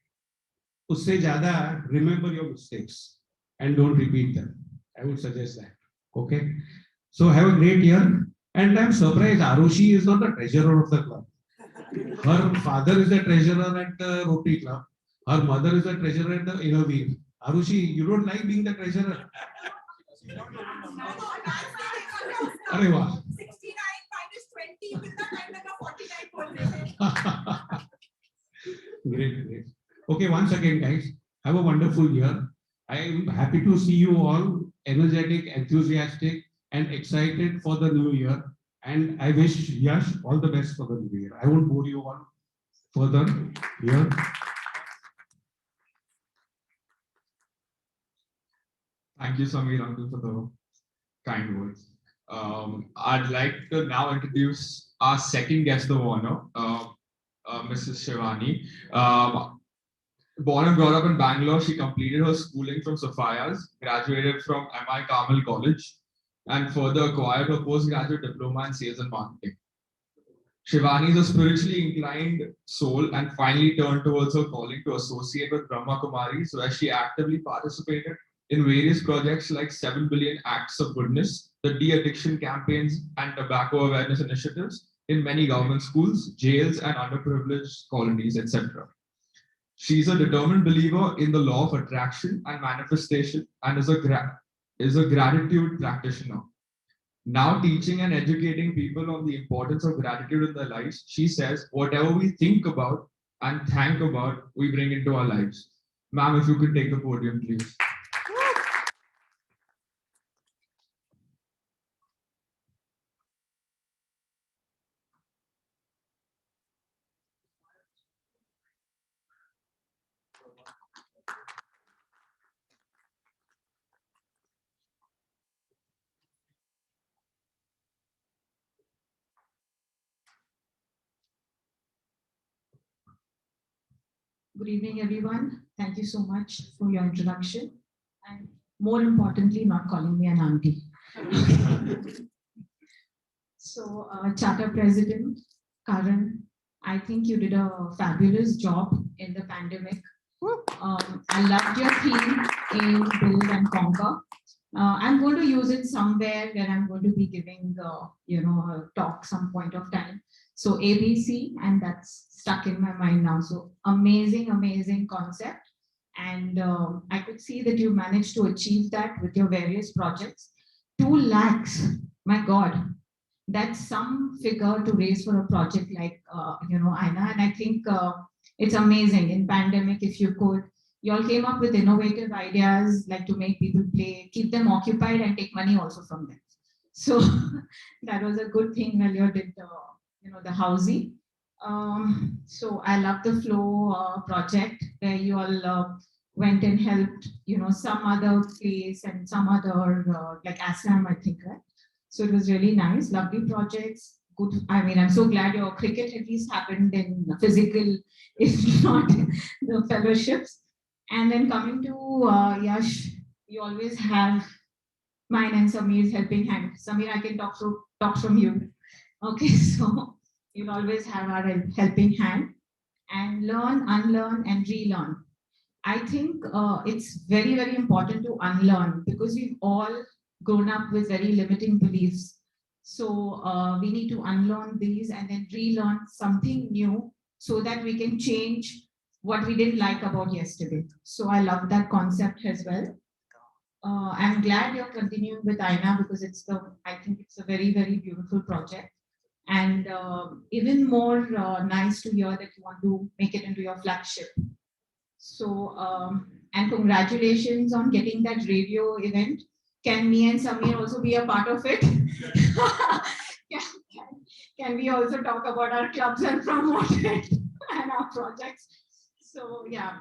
उससे ज़्यादा remember your mistakes and don't repeat them. I would suggest that. Okay. So have a great year. And I'm surprised Arushi is not the treasurer of the club. Her father is the treasurer at the Rotary Club. Her mother is the treasurer at the Inner Wheel. Arushi, you don't like being the treasurer? अरे वाह 69 minus 20 कितना time लगा 49 बोलने में great. Okay, once again guys, have a wonderful year. I am happy to see you all energetic, enthusiastic and excited for the new year, and I wish Yash all the best for the new year. I won't bore you all further here. Thank you, Samir uncle, for the kind words. I'd like to now introduce our second guest of honor, Mrs. Shivani. Born and brought up in Bangalore, she completed her schooling from Sophia's, graduated from MI Carmel College, and further acquired her postgraduate diploma in sales and marketing. Shivani is a spiritually inclined soul and finally turned towards her calling to associate with Brahma Kumaris, where she actively participated in various projects like 7 billion acts of goodness, the de-addiction campaigns and tobacco awareness initiatives in many government schools, jails and underprivileged colonies, etc. She is a determined believer in the law of attraction and manifestation and is a gratitude practitioner. Now teaching and educating people on the importance of gratitude in their lives, she says, whatever we think about and thank about, we bring into our lives. Ma'am, if you could take the podium, please. Good evening, everyone. Thank you so much for your introduction. And more importantly, not calling me an auntie. So, Charter President Karan, I think you did a fabulous job in the pandemic. I loved your theme in Build and Conquer. I'm going to use it somewhere where I'm going to be giving, a talk some point of time. So ABC, and that's stuck in my mind now. So amazing, amazing concept. And I could see that you managed to achieve that with your various projects. 2 lakhs, my God, that's some figure to raise for a project like, Aina. And I think it's amazing in pandemic, if you could, you all came up with innovative ideas like to make people play, keep them occupied and take money also from them. So that was a good thing when you did the housing. So I love the flow project where you all went and helped, some other place and some other like Assam, I think, right? So it was really nice, lovely projects. Good. I mean, I'm so glad your cricket at least happened in physical, if not the fellowships. And then coming to Yash, you always have mine and Samir's helping hand. Samir, I can talk from you. Okay, so you'll always have our helping hand and learn, unlearn, and relearn. I think it's very, very important to unlearn because we've all grown up with very limiting beliefs. So we need to unlearn these and then relearn something new so that we can change what we didn't like about yesterday. So I love that concept as well. I'm glad you're continuing with Aina because I think it's a very, very beautiful project. And even more nice to hear that you want to make it into your flagship. So, and congratulations on getting that radio event. Can me and Samir also be a part of it? can we also talk about our clubs and promote it and our projects? So, yeah.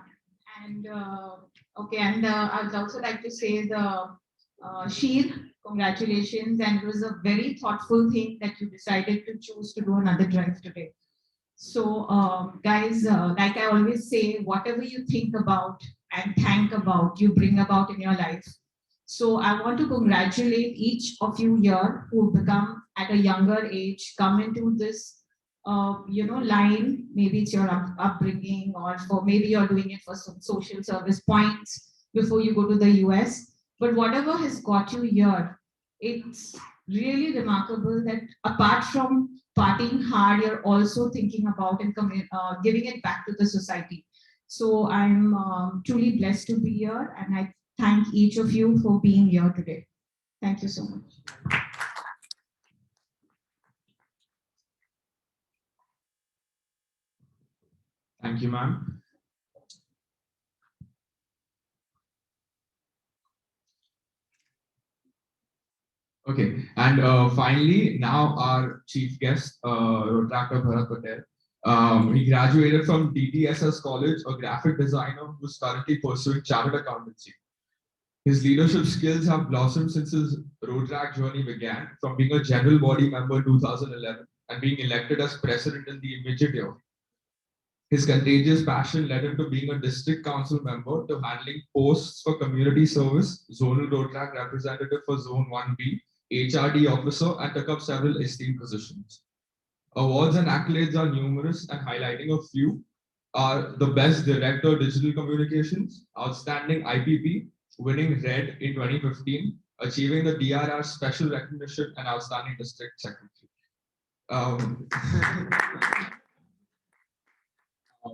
And okay, and I'd also like to say the Sheer, congratulations. And it was a very thoughtful thing that you decided to choose to do another drive today. So, guys, like I always say, whatever you think about and thank about, you bring about in your life. So I want to congratulate each of you here who become at a younger age, come into this, line. Maybe it's your upbringing, or for maybe you're doing it for some social service points before you go to the US. But whatever has got you here, it's really remarkable that apart from partying hard, you're also thinking about and giving it back to the society. So I'm truly blessed to be here, and I thank each of you for being here today. Thank you so much. Thank you, ma'am. Okay, and finally, now our chief guest, Dr. Bharat Patel. He graduated from DTSS College, a graphic designer who's currently pursuing chartered accountancy. His leadership skills have blossomed since his road track journey began, from being a general body member in 2011 and being elected as president in the immediate year. His contagious passion led him to being a district council member, to handling posts for community service, zonal road track representative for Zone 1B, HRD officer, and took up several esteemed positions. Awards and accolades are numerous, and highlighting a few are the Best Director Digital Communications, Outstanding IPP, winning RED in 2015, achieving the DRR Special Recognition, and Outstanding District Secretary.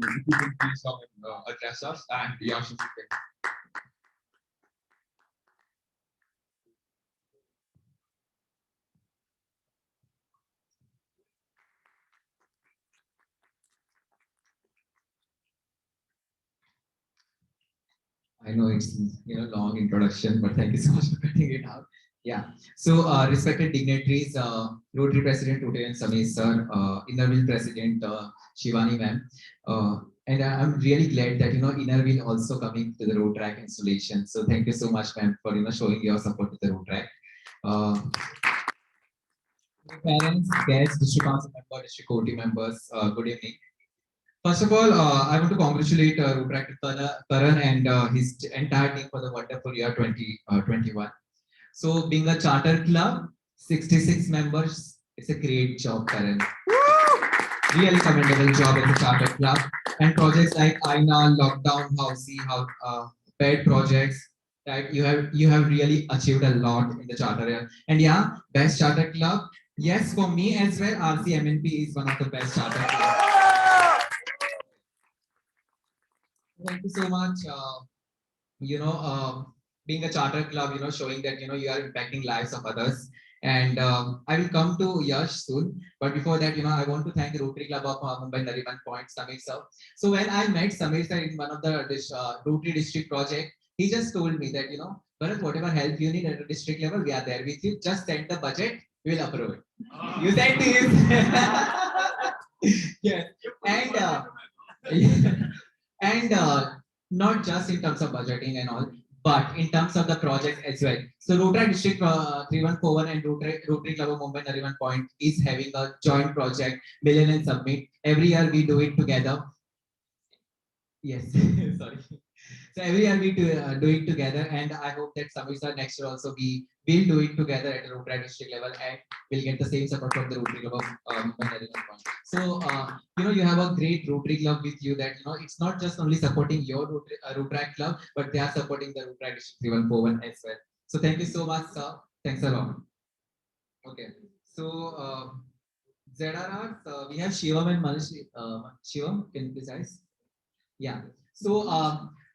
If you can please come and address us, and Yash, if you can. I know it's long introduction, but thank you so much for cutting it out. Yeah. So respected dignitaries, Rotary President Udayan Samir sir, Innerville President Shivani ma'am, and I'm really glad that Innerville also coming to the road track installation. So thank you so much, ma'am, for showing your support to the road track. Parents, guests, district council members, district committee members, good evening. First of all, I want to congratulate Ruprak Karan and his entire team for the wonderful year 2021. So being a charter club, 66 members, it's a great job, Karan. Really commendable job as a charter club. And projects like Aina, Lockdown, Housey, pet projects, right? You have really achieved a lot in the charter area. And yeah, best charter club. Yes, for me as well, RCMNP is one of the best charter clubs. Thank you so much. Being a charter club, showing that you are impacting lives of others. And I will come to Yash soon. But before that, I want to thank the Rotary Club of Mumbai Nariman Point, Samir sir. So when I met Samir sir in one of the Rotary district project, he just told me that Bharat, whatever help you need at the district level, we are there with you. Just send the budget, we will approve it. You said this. Yeah. And not just in terms of budgeting and all, but in terms of the project as well. So Rotary District 3141 and Rotary Club of Mumbai Nariman Point is having a joint project, Millennium Summit. Every year we do it together. Yes, sorry. So every year we do it together, and I hope that Samir sir next year also we will do it together at the Rotary district level, and we'll get the same support from the Rotary Club of Mumbai Nariman Point. So you have a great Rotary Club with you that it's not just only supporting your Rotary Club, but they are supporting the Rotary District 3141 as well. So thank you so much, sir. Thanks a lot. Okay. So ZRRs, we have Shivam and Manish. Shivam, can you please guys? Yeah. So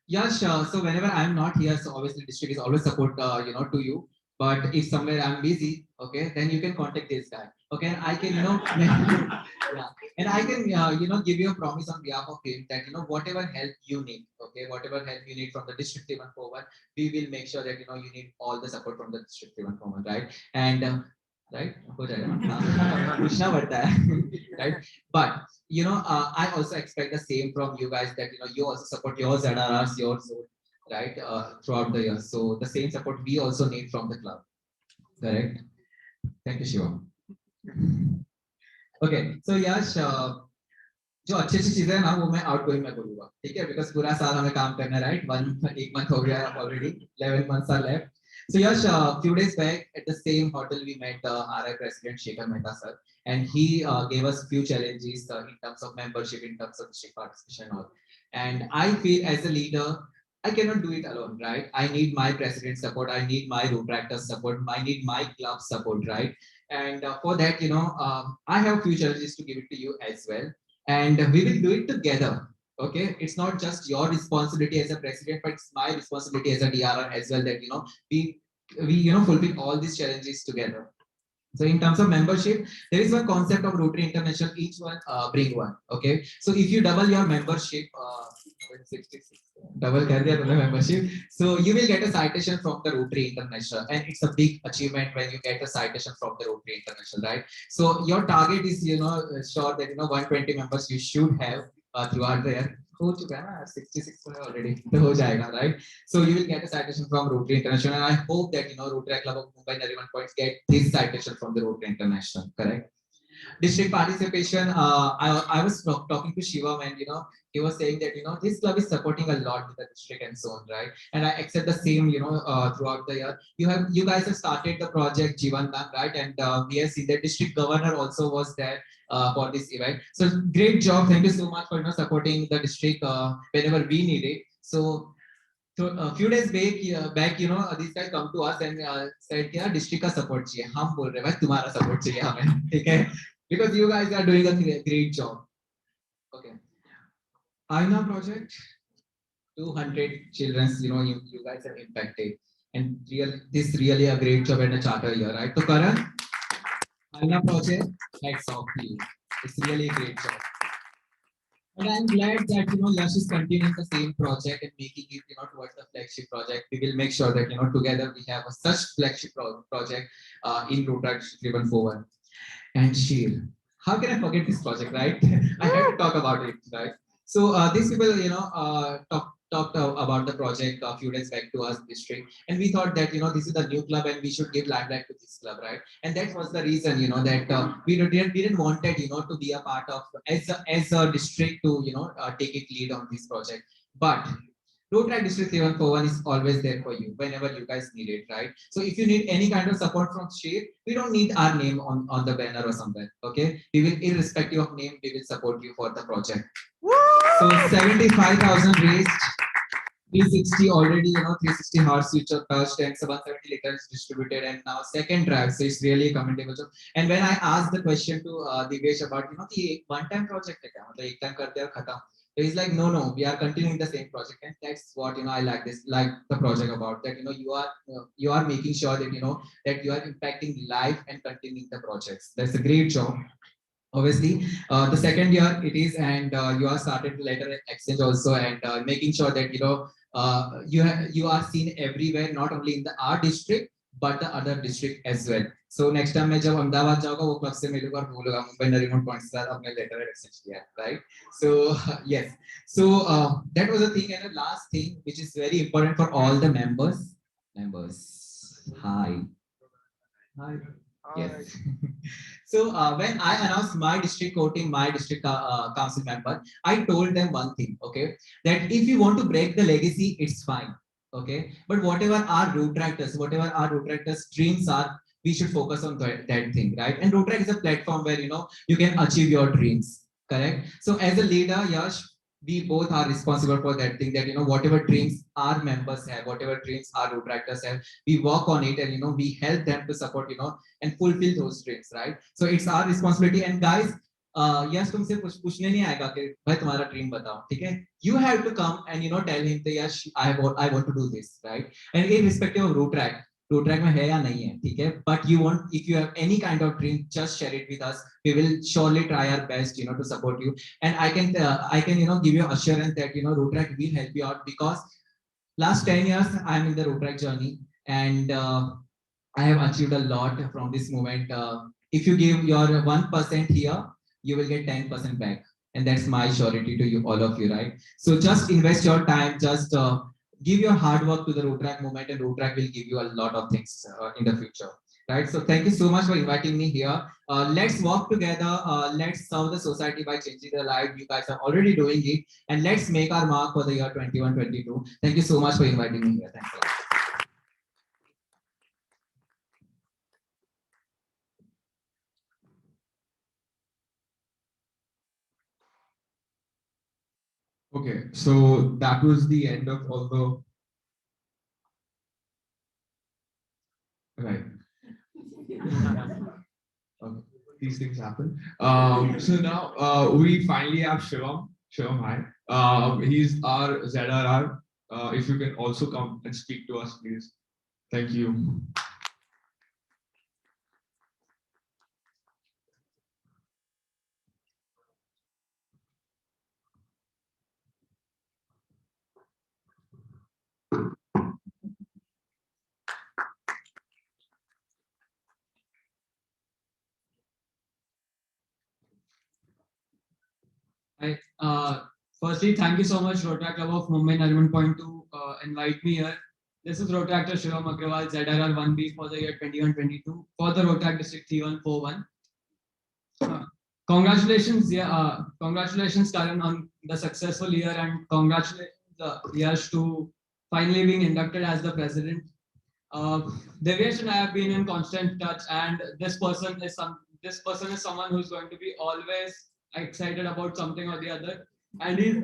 Yash, so whenever I'm not here, so obviously district is always support to you. But if somewhere I'm busy, okay, then you can contact this guy. Okay, and I can yeah, and I can give you a promise on behalf of him that whatever help you need, okay, whatever help you need from the district 3141, we will make sure that you need all the support from the district 3141, right? And right, right? But I also expect the same from you guys that you also support your ZRRs, your zone, right, throughout the year. So the same support we also need from the club. Correct? Thank you, Shiva. Okay, so Yash, जो अच्छी चीजें हैं ना वो मैं outgoing में बोलूंगा, ठीक है, बिकॉज पूरा साल हमें काम करना है, राइट? एक मंथ हो गया already, 11 months are left. So Yash, few days back at the same hotel we met RI President Shekhar Mehta sir, and he gave us few challenges in terms of membership, in terms of district participation and all. And I feel as a leader, I cannot do it alone, right? I need my president's support, I need my Rotractors support, I need my club support, right? And for that, I have few challenges to give it to you as well. And we will do it together. Okay, it's not just your responsibility as a president, but it's my responsibility as a DRR as well. That we fulfill all these challenges together. So in terms of membership, there is one concept of Rotary International. Each one bring one. Okay, so if you double your membership, double membership, so you will get a citation from the Rotary International, and it's a big achievement when you get a citation from the Rotary International, right? So your target is sure that 120 members you should have throughout the year. 66 already, right? So you will get a citation from Rotary International, and I hope that Rotary Club of Mumbai Nariman Points get this citation from the Rotary International. Correct? District participation. I was talking to Shivam, and he was saying that this club is supporting a lot with the district and so on, right? And I accept the same throughout the year. You guys have started the project Jivan Bank, right? And we have seen the district governor also was there for this event. So great job. Thank you so much for supporting the district whenever we need it. So a few days back, these guys come to us and said, "Yeah, district का support चाहिए." हम बोल रहे हैं, भाई तुम्हारा support चाहिए हमें, ठीक है? Because you guys are doing a great job. Okay. Aina project, 200 children, you guys have impacted, and this really a great job and a charter year, right? So Karan, Aina project, hats off to you. It's really a great job. And I'm glad that Yash is continuing the same project and making it towards the flagship project. We will make sure that together we have a such flagship project in Rotaract 141. And Sheer. How can I forget this project, right? I have to talk about it, right? So these people, talked about the project a few days back to us district, and we thought that this is the new club and we should give limelight to this club, right? And that was the reason, that we didn't wanted, to be a part of as a district to take it lead on this project, but Rotaract District 3141 is always there for you whenever you guys need it, right? So if you need any kind of support from Sheer, we don't need our name on the banner or somewhere, okay? We will, irrespective of name, we will support you for the project. So 75,000 raised, 360 already, 360 hearts which are touched and 770 liters distributed, and now second drive. So it's really a commendable job. And when I asked the question to Divyesh about, the one-time project, ek time karte aur khatam. So he's like, no, we are continuing the same project, and that's what I like the project about that. You are making sure that that you are impacting life and continuing the projects. That's a great job. Obviously, the second year it is, and you are started letter exchange also, and making sure that you are seen everywhere, not only in the our district but the other district as well. So next time मैं जब अहमदाबाद जाऊँगा वो club से मिलूंगा और बोलूँगा Mumbai Nariman points के साथ अपने लेटर एक्सचेंज किया, right? So yes, so that was the thing, and the last thing which is very important for all the members. Hi. Yes. So when I announced my district voting, my district council member, I told them one thing, okay, that if you want to break the legacy, it's fine, okay, but whatever our Rotaractors dreams are, we should focus on that thing, right? And Rotaract is a platform where you can achieve your dreams, correct? So as a leader, Yash, we both are responsible for that thing, that whatever dreams our members have, whatever dreams our Rotaractors have, we work on it, and we help them to support and fulfill those dreams, right? So it's our responsibility. And guys, यश तुमसे पूछने नहीं आएगा कि भाई तुम्हारा dream बताओ, ठीक है? You have to come and tell him that yes, I want to do this, right? And irrespective of Rotaract में है या नहीं है, ठीक है? But if you have any kind of dream, just share it with us. We will surely try our best, to support you. And I can give you assurance that Rotaract will help you out, because last 10 years I'm in the Rotaract journey, and I have achieved a lot from this moment. If you give your 1% here, you will get 10% back, and that's my surety to you, all of you, right? So just invest your time, just give your hard work to the Rotaract movement, and Rotaract will give you a lot of things in the future, right? So thank you so much for inviting me here. Let's work together. Let's serve the society by changing their life. You guys are already doing it, and let's make our mark for the year 21-22. Thank you so much for inviting me here. Thanks a lot. Okay, so that was the end of all the. Right. Okay. These things happen. So now we finally have Shivam. Shivam, hi. He's our ZRR. If you can also come and speak to us, please. Thank you. Hi. Firstly, thank you so much, Rotaract Club of Mumbai Nariman Point, to invite me here. This is Rotaractor Shivam Agrawal, ZRR 1B for the year 21-22 for the Rotaract District 3141. Congratulations, congratulations, Karan, on the successful year, and congratulations, Yash, to finally being inducted as the president. Divyesh and I have been in constant touch, and this person is someone who's going to be always excited about something or the other, and his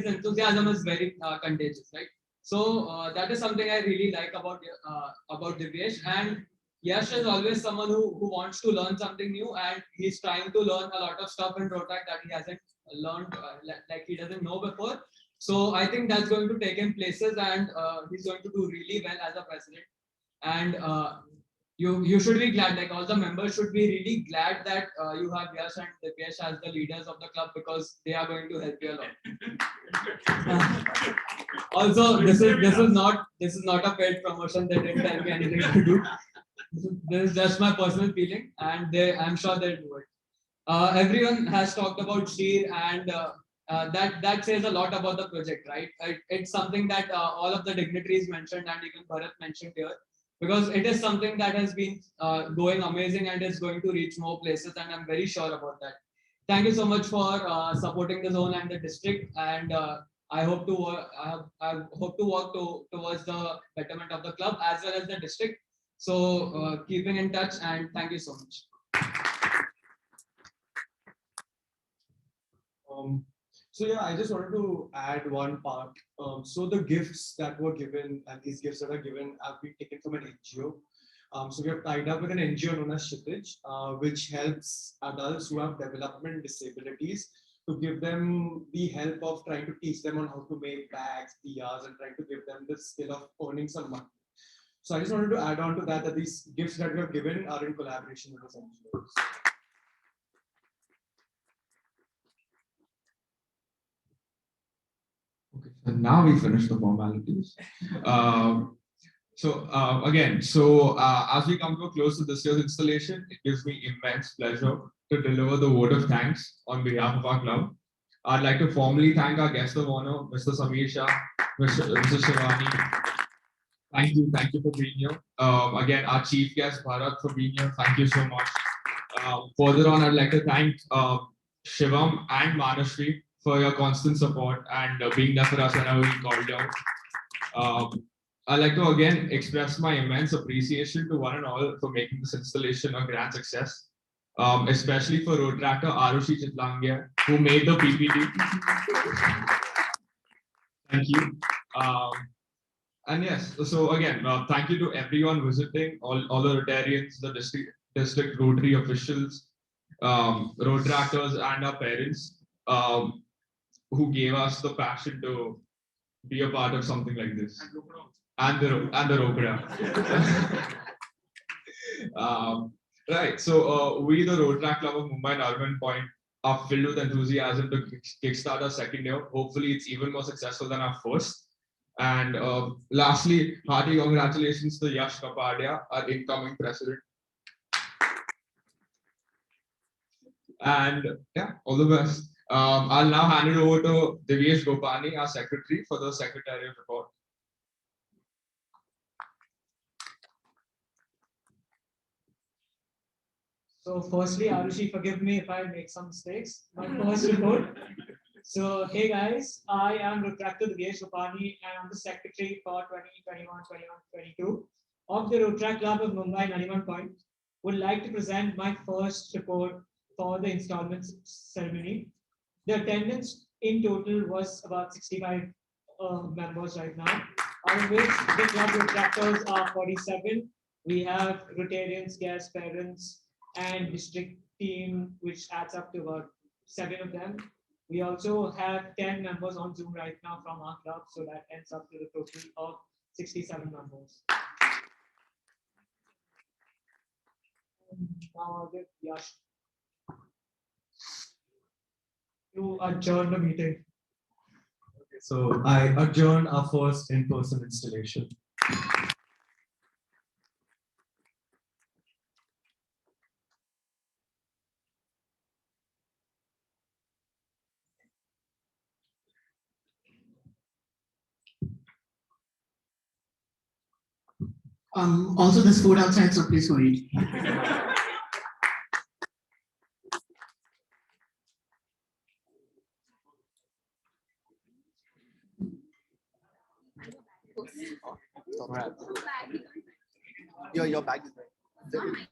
enthusiasm is very contagious, right? So that is something I really like about Divyesh. And Yash is always someone who wants to learn something new, and he's trying to learn a lot of stuff in Rotaract that he hasn't learned, like he doesn't know before. So I think that's going to take him places, and he's going to do really well as a president. And you should be glad, like all the members should be really glad that you have Yash and Divyesh as the leaders of the club, because they are going to help you a lot. Also, this is not a paid promotion. They didn't tell me anything to do. This is just my personal feeling, and I'm sure they'll do it. Everyone has talked about Sheer, and that says a lot about the project, right? It's something that all of the dignitaries mentioned, and even Bharat mentioned here, because it is something that has been going amazing and is going to reach more places, and I'm very sure about that. Thank you so much for supporting the zone and the district, and I hope to work towards the betterment of the club as well as the district. So keeping in touch, and thank you so much. So yeah, I just wanted to add one part. So the gifts that were given and these gifts that are given have been taken from an NGO. So we have tied up with an NGO known as Kshitij, which helps adults who have development disabilities to give them the help of trying to teach them on how to make bags, diyas, and trying to give them the skill of earning some money. So I just wanted to add on to that these gifts that we have given are in collaboration with the NGOs. Okay, so now we finish the formalities. As we come to a close to this year's installation, it gives me immense pleasure to deliver the vote of thanks on behalf of our club. I'd like to formally thank our guest of honor, Mr. Sameer Shah, Mr. Shivani. Thank you for being here. Again, our chief guest, Bharat, for being here. Thank you so much. Further on, I'd like to thank Shivam and Manashri for your constant support and being there for us whenever we called out. I'd like to again express my immense appreciation to one and all for making this installation a grand success, especially for road tractor Arushi Chitlangia, who made the PPT. Thank you. And yes, so again, thank you to everyone visiting, all the Rotarians, the district Rotary officials, road tractors, and our parents, who gave us the passion to be a part of something like this. And the Rokda. Right, so we, the Road Track Club of Mumbai and Nariman Point, are filled with enthusiasm to kickstart our second year. Hopefully, it's even more successful than our first. And lastly, hearty congratulations to Yash Kapadia, our incoming president. And yeah, all the best. I'll now hand it over to Divyesh Gopani, our secretary, for the secretarial report. So firstly, Arushi, forgive me if I make some mistakes. My first report. So hey guys, I am Rotractor Divyesh Gopani and I'm the secretary for 2021-22 of the Road Track Club of Mumbai Nariman Point. Would like to present my first report for the installments ceremony. The attendance in total was about 65 members right now, out of which the club Rotractors are 47. We have Rotarians, guests, parents, and district team, which adds up to about 7 of them. We also have 10 members on Zoom right now from our club, so that ends up to the total of 67 members. Now I'll get Yash to adjourn the meeting. Okay, so I adjourn our first in-person installation. Also, there's food outside, so please go eat. Your bag is right.